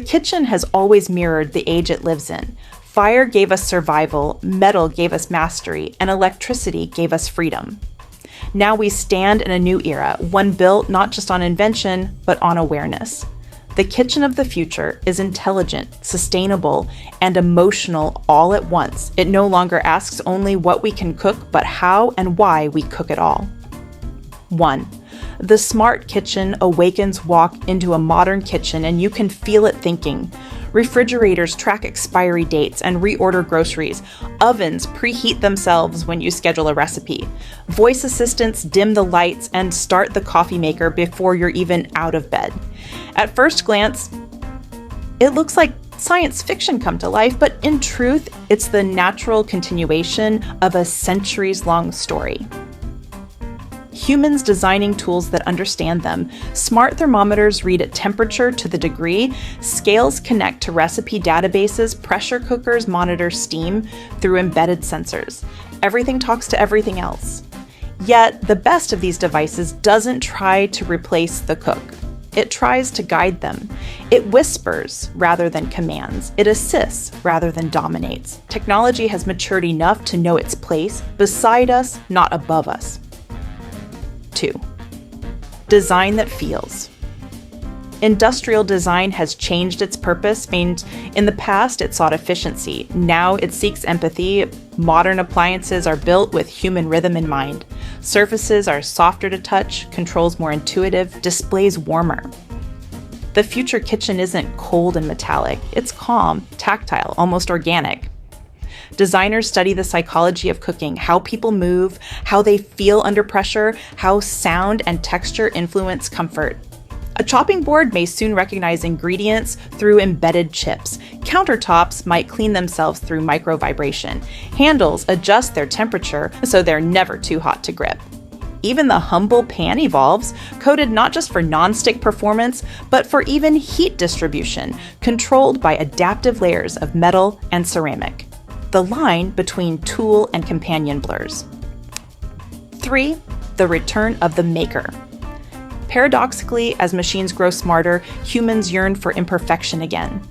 kitchen has always mirrored the age it lives in. Fire gave us survival, metal gave us mastery, and electricity gave us freedom. Now we stand in a new era, one built not just on invention, but on awareness. The kitchen of the future is intelligent, sustainable, and emotional all at once. It no longer asks only what we can cook, but how and why we cook it all. 1. The smart kitchen awakens walk into a modern kitchen and you can feel it thinking. Refrigerators track expiry dates and reorder groceries. Ovens preheat themselves when you schedule a recipe. Voice assistants dim the lights and start the coffee maker before you're even out of bed. At first glance, it looks like science fiction come to life, but in truth, it's the natural continuation of a centuries-long story. Humans designing tools that understand them. Smart thermometers read at temperature to the degree, scales connect to recipe databases, pressure cookers monitor steam through embedded sensors. Everything talks to everything else. Yet, the best of these devices doesn't try to replace the cook. It tries to guide them. It whispers rather than commands. It assists rather than dominates. Technology has matured enough to know its place beside us, not above us. 2. Design that feels. Industrial design has changed its purpose. In the past, it sought efficiency. Now it seeks empathy. Modern appliances are built with human rhythm in mind. Surfaces are softer to touch, controls more intuitive, displays warmer. The future kitchen isn't cold and metallic. It's calm, tactile, almost organic. Designers study the psychology of cooking, how people move, how they feel under pressure, how sound and texture influence comfort. A chopping board may soon recognize ingredients through embedded chips. Countertops might clean themselves through microvibration. Handles adjust their temperature so they're never too hot to grip. Even the humble pan evolves, coded not just for non-stick performance, but for even heat distribution, controlled by adaptive layers of metal and ceramic. The line between tool and companion blurs. 3. The return of the maker. Paradoxically, as machines grow smarter, humans yearn for imperfection again.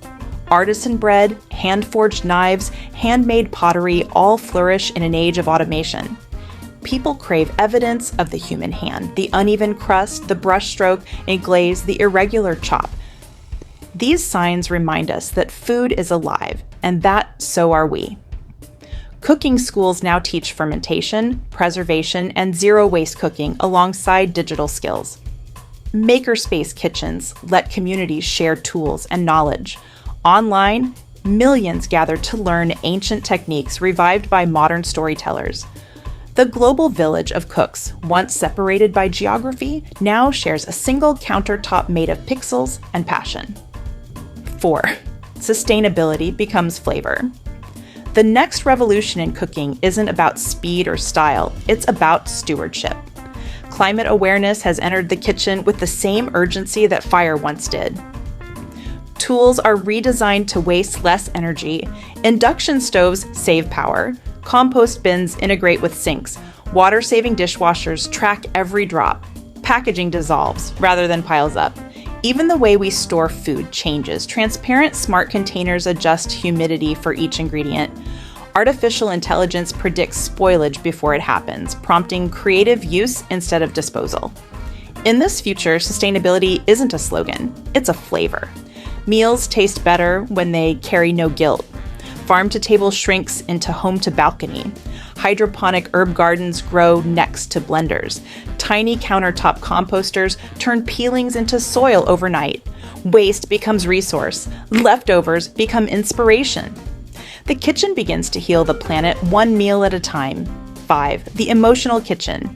Artisan bread, hand-forged knives, handmade pottery all flourish in an age of automation. People crave evidence of the human hand, the uneven crust, the brushstroke and glaze, the irregular chop. These signs remind us that food is alive, and that so are we. Cooking schools now teach fermentation, preservation, and zero-waste cooking alongside digital skills. Makerspace kitchens let communities share tools and knowledge. Online, millions gather to learn ancient techniques revived by modern storytellers. The global village of cooks, once separated by geography, now shares a single countertop made of pixels and passion. 4. Sustainability becomes flavor. The next revolution in cooking isn't about speed or style, it's about stewardship. Climate awareness has entered the kitchen with the same urgency that fire once did. Tools are redesigned to waste less energy. Induction stoves save power. Compost bins integrate with sinks. Water-saving dishwashers track every drop. Packaging dissolves rather than piles up. Even the way we store food changes. Transparent, smart containers adjust humidity for each ingredient. Artificial intelligence predicts spoilage before it happens, prompting creative use instead of disposal. In this future, sustainability isn't a slogan, it's a flavor. Meals taste better when they carry no guilt. Farm-to-table shrinks into home-to-balcony. Hydroponic herb gardens grow next to blenders. Tiny countertop composters turn peelings into soil overnight. Waste becomes resource. Leftovers become inspiration. The kitchen begins to heal the planet one meal at a time. 5. The emotional kitchen.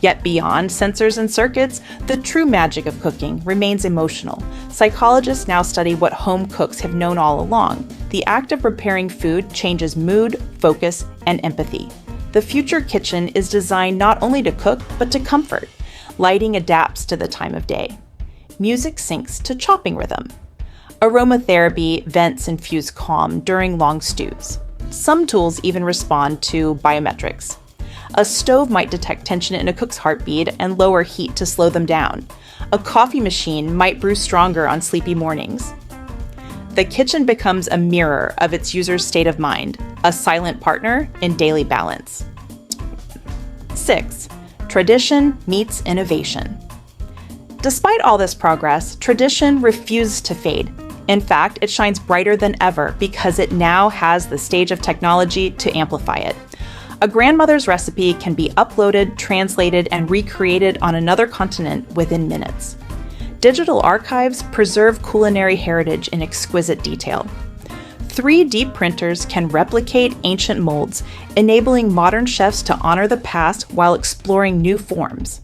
Yet beyond sensors and circuits, the true magic of cooking remains emotional. Psychologists now study what home cooks have known all along. The act of preparing food changes mood, focus, and empathy. The future kitchen is designed not only to cook, but to comfort. Lighting adapts to the time of day. Music syncs to chopping rhythm. Aromatherapy vents infuse calm during long stews. Some tools even respond to biometrics. A stove might detect tension in a cook's heartbeat and lower heat to slow them down. A coffee machine might brew stronger on sleepy mornings. The kitchen becomes a mirror of its user's state of mind, a silent partner in daily balance. 6. Tradition meets innovation. Despite all this progress, tradition refuses to fade. In fact, it shines brighter than ever because it now has the stage of technology to amplify it. A grandmother's recipe can be uploaded, translated, and recreated on another continent within minutes. Digital archives preserve culinary heritage in exquisite detail. 3D printers can replicate ancient molds, enabling modern chefs to honor the past while exploring new forms.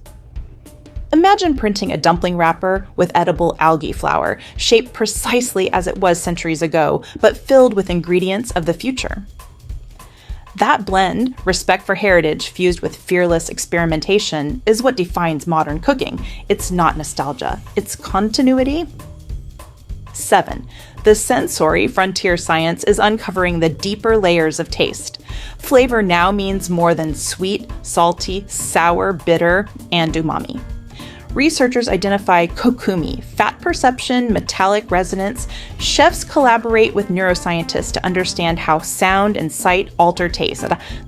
Imagine printing a dumpling wrapper with edible algae flour, shaped precisely as it was centuries ago, but filled with ingredients of the future. That blend, respect for heritage fused with fearless experimentation, is what defines modern cooking. It's not nostalgia, it's continuity. 7. The sensory frontier science is uncovering the deeper layers of taste. Flavor now means more than sweet, salty, sour, bitter, and umami. Researchers identify kokumi, fat perception, metallic resonance. Chefs collaborate with neuroscientists to understand how sound and sight alter taste.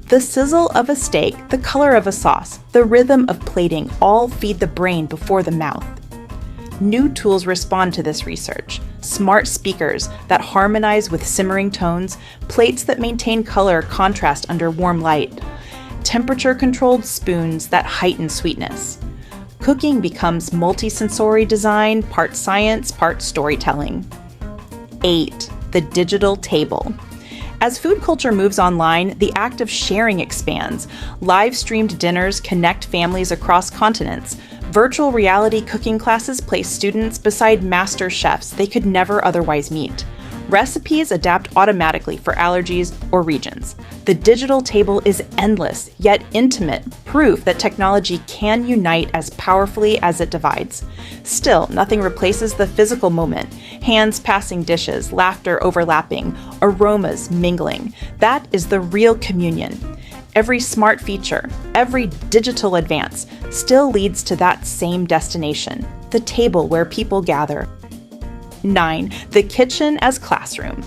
The sizzle of a steak, the color of a sauce, the rhythm of plating all feed the brain before the mouth. New tools respond to this research. Smart speakers that harmonize with simmering tones, plates that maintain color contrast under warm light, temperature-controlled spoons that heighten sweetness. Cooking becomes multisensory design, part science, part storytelling. 8. The digital table. As food culture moves online, the act of sharing expands. Live-streamed dinners connect families across continents. Virtual reality cooking classes place students beside master chefs they could never otherwise meet. Recipes adapt automatically for allergies or regions. The digital table is endless, yet intimate, proof that technology can unite as powerfully as it divides. Still, nothing replaces the physical moment. Hands passing dishes, laughter overlapping, aromas mingling. That is the real communion. Every smart feature, every digital advance still leads to that same destination, the table where people gather. 9. The kitchen as classroom.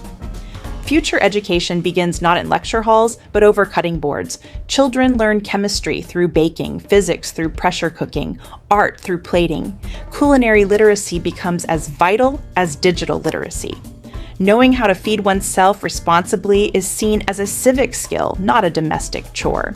Future education begins not in lecture halls, but over cutting boards. Children learn chemistry through baking, physics through pressure cooking, art through plating. Culinary literacy becomes as vital as digital literacy. Knowing how to feed oneself responsibly is seen as a civic skill, not a domestic chore.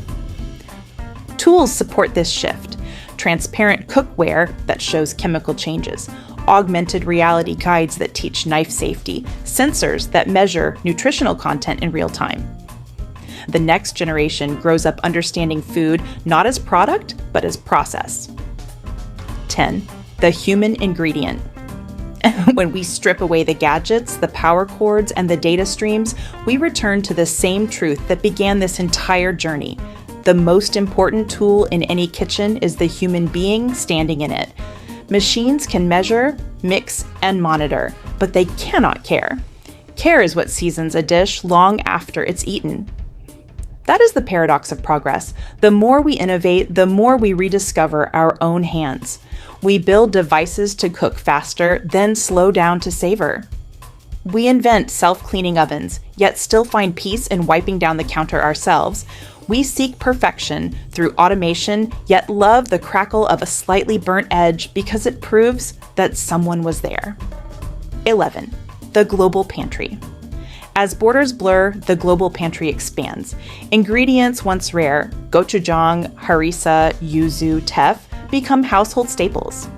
Tools support this shift. Transparent cookware that shows chemical changes, augmented reality guides that teach knife safety, sensors that measure nutritional content in real time. The next generation grows up understanding food not as product, but as process. 10. The human ingredient. When we strip away the gadgets, the power cords, and the data streams, we return to the same truth that began this entire journey. The most important tool in any kitchen is the human being standing in it. Machines can measure, mix, and monitor, but they cannot care. Care is what seasons a dish long after it's eaten. That is the paradox of progress. The more we innovate, the more we rediscover our own hands. We build devices to cook faster, then slow down to savor. We invent self-cleaning ovens, yet still find peace in wiping down the counter ourselves. We seek perfection through automation, yet love the crackle of a slightly burnt edge because it proves that someone was there. 11. The global pantry. As borders blur, the global pantry expands. Ingredients once rare, gochujang, harissa, yuzu, teff, become household staples.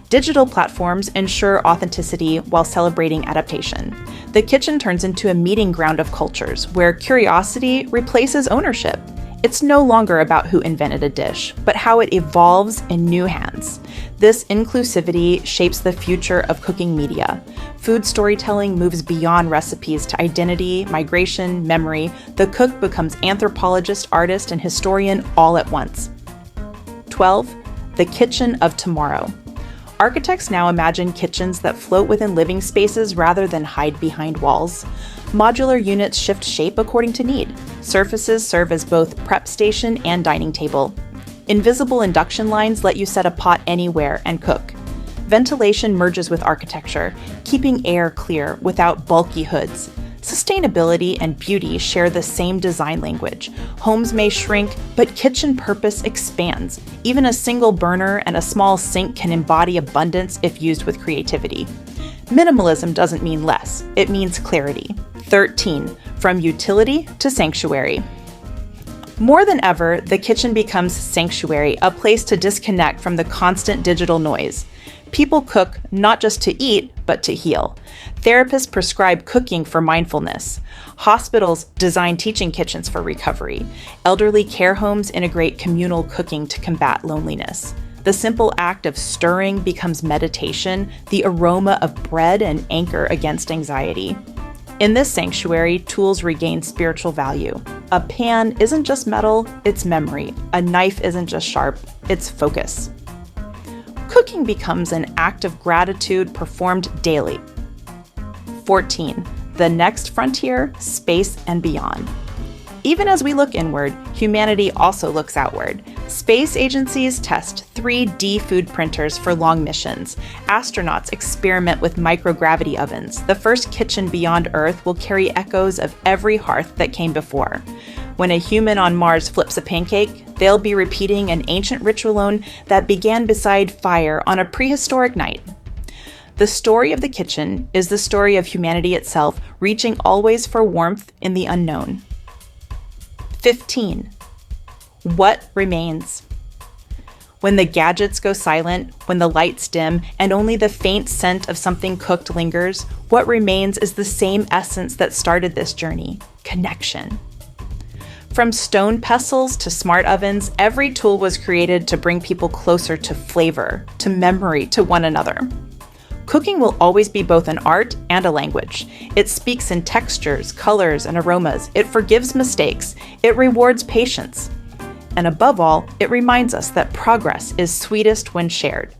Digital platforms ensure authenticity while celebrating adaptation. The kitchen turns into a meeting ground of cultures where curiosity replaces ownership. It's no longer about who invented a dish, but how it evolves in new hands. This inclusivity shapes the future of cooking media. Food storytelling moves beyond recipes to identity, migration, memory. The cook becomes anthropologist, artist, and historian all at once. 12. The kitchen of tomorrow. Architects now imagine kitchens that float within living spaces rather than hide behind walls. Modular units shift shape according to need. Surfaces serve as both prep station and dining table. Invisible induction lines let you set a pot anywhere and cook. Ventilation merges with architecture, keeping air clear without bulky hoods. Sustainability and beauty share the same design language. Homes may shrink, but kitchen purpose expands. Even a single burner and a small sink can embody abundance if used with creativity. Minimalism doesn't mean less, it means clarity. 13. From utility to sanctuary. More than ever, the kitchen becomes sanctuary, a place to disconnect from the constant digital noise. People cook not just to eat, but to heal. Therapists prescribe cooking for mindfulness. Hospitals design teaching kitchens for recovery. Elderly care homes integrate communal cooking to combat loneliness. The simple act of stirring becomes meditation, the aroma of bread an anchor against anxiety. In this sanctuary, tools regain spiritual value. A pan isn't just metal, it's memory. A knife isn't just sharp, it's focus. Cooking becomes an act of gratitude performed daily. 14. The next frontier, space and beyond. Even as we look inward, humanity also looks outward. Space agencies test 3D food printers for long missions. Astronauts experiment with microgravity ovens. The first kitchen beyond Earth will carry echoes of every hearth that came before. When a human on Mars flips a pancake, they'll be repeating an ancient ritual that began beside fire on a prehistoric night. The story of the kitchen is the story of humanity itself, reaching always for warmth in the unknown. 15. What remains? When the gadgets go silent, when the lights dim, and only the faint scent of something cooked lingers, what remains is the same essence that started this journey: connection. From stone pestles to smart ovens, every tool was created to bring people closer to flavor, to memory, to one another. Cooking will always be both an art and a language. It speaks in textures, colors, and aromas. It forgives mistakes. It rewards patience. And above all, it reminds us that progress is sweetest when shared.